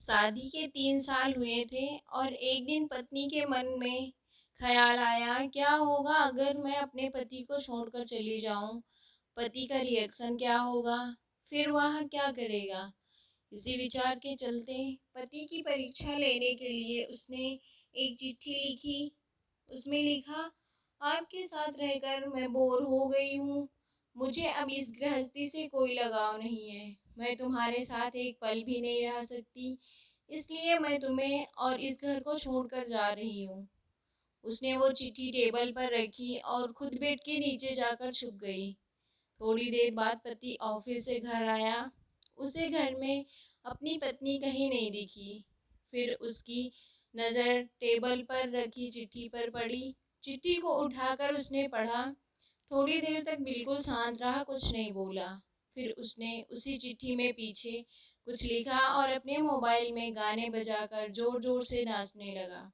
शादी के 3 साल हुए थे और एक दिन पत्नी के मन में ख्याल आया, क्या होगा अगर मैं अपने पति को छोड़कर चली जाऊं? पति का रिएक्शन क्या होगा? फिर वह क्या करेगा? इसी विचार के चलते पति की परीक्षा लेने के लिए उसने एक चिट्ठी लिखी। उसमें लिखा, आपके साथ रहकर मैं बोर हो गई हूँ। मुझे अब इस गृहस्थी से कोई लगाव नहीं है। मैं तुम्हारे साथ एक पल भी नहीं रह सकती, इसलिए मैं तुम्हें और इस घर को छोड़कर जा रही हूँ। उसने वो चिट्ठी टेबल पर रखी और खुद बेड के नीचे जाकर छुप गई। थोड़ी देर बाद पति ऑफिस से घर आया। उसे घर में अपनी पत्नी कहीं नहीं दिखी। फिर उसकी नज़र टेबल पर रखी चिट्ठी पर पड़ी। चिट्ठी को उठाकर उसने पढ़ा। थोड़ी देर तक बिल्कुल शांत रहा, कुछ नहीं बोला। फिर उसने उसी चिट्ठी में पीछे कुछ लिखा और अपने मोबाइल में गाने बजाकर जोर जोर से नाचने लगा।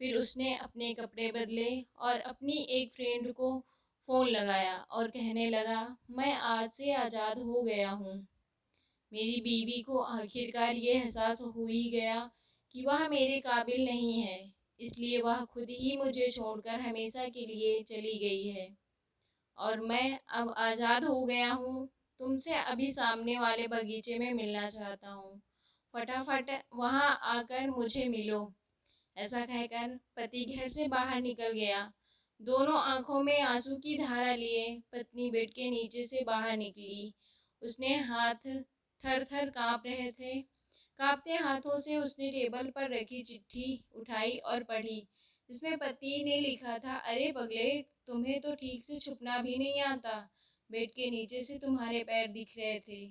फिर उसने अपने कपड़े बदले और अपनी एक फ्रेंड को फ़ोन लगाया और कहने लगा, मैं आज से आज़ाद हो गया हूँ। मेरी बीवी को आखिरकार ये एहसास हो ही गया कि वह मेरे काबिल नहीं है, इसलिए वह खुद ही मुझे छोड़कर हमेशा के लिए चली गई है और मैं अब आज़ाद हो गया हूँ। तुमसे अभी सामने वाले बगीचे में मिलना चाहता हूँ। फटाफट वहाँ आकर मुझे मिलो। ऐसा कहकर पति घर से बाहर निकल गया। दोनों आंखों में आंसू की धारा लिए पत्नी बेड के नीचे से बाहर निकली। उसने हाथ थर थर काँप रहे थे। कांपते हाथों से उसने टेबल पर रखी चिट्ठी उठाई और पढ़ी। जिसमें पति ने लिखा था, अरे पगले, तुम्हें तो ठीक से छुपना भी नहीं आता। बेड के नीचे से तुम्हारे पैर दिख रहे थे।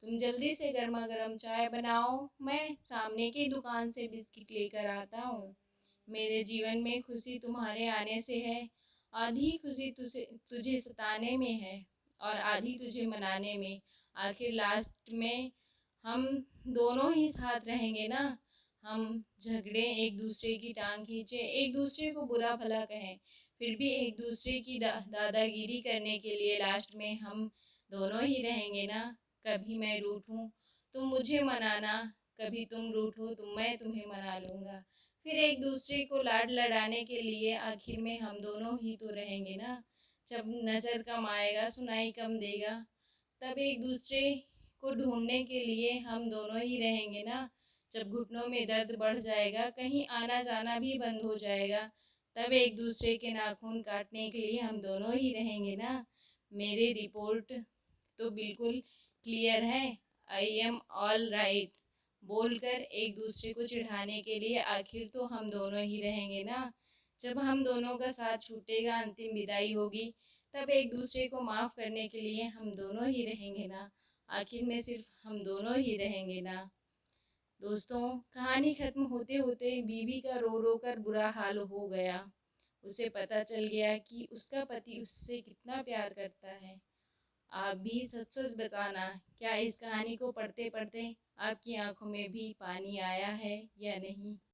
तुम जल्दी से गर्मा गर्म चाय बनाओ, मैं सामने की दुकान से बिस्किट लेकर आता हूँ। मेरे जीवन में खुशी तुम्हारे आने से है। आधी खुशी तुझे सताने में है और आधी तुझे मनाने में। आखिर लास्ट में हम दोनों ही साथ रहेंगे ना। हम झगड़े, एक दूसरे की टांग खींचे, एक दूसरे को बुरा भला कहें, फिर भी एक दूसरे की दादागिरी करने के लिए लास्ट में हम दोनों ही रहेंगे ना। कभी मैं रूठूं तुम मुझे मनाना, कभी तुम रूठो तो मैं तुम्हें मना लूँगा। फिर एक दूसरे को लाड लड़ाने के लिए आखिर में हम दोनों ही तो रहेंगे ना। जब नज़र कम आएगा, सुनाई कम देगा, तब एक दूसरे को ढूंढने के लिए हम दोनों ही रहेंगे ना। जब घुटनों में दर्द बढ़ जाएगा, कहीं आना जाना भी बंद हो जाएगा, तब एक दूसरे के नाखून काटने के लिए हम दोनों ही रहेंगे ना। मेरी रिपोर्ट तो बिल्कुल क्लियर है। आई एम ऑल राइट बोलकर एक दूसरे को चिढ़ाने के लिए आखिर तो हम दोनों ही रहेंगे ना। जब हम दोनों का साथ छूटेगा, अंतिम विदाई होगी, तब एक दूसरे को माफ़ करने के लिए हम दोनों ही रहेंगे ना। आखिर में सिर्फ हम दोनों ही रहेंगे ना। दोस्तों, कहानी खत्म होते होते बीवी का रो रो कर बुरा हाल हो गया। उसे पता चल गया कि उसका पति उससे कितना प्यार करता है। आप भी सच सच बताना, क्या इस कहानी को पढ़ते पढ़ते आपकी आंखों में भी पानी आया है या नहीं।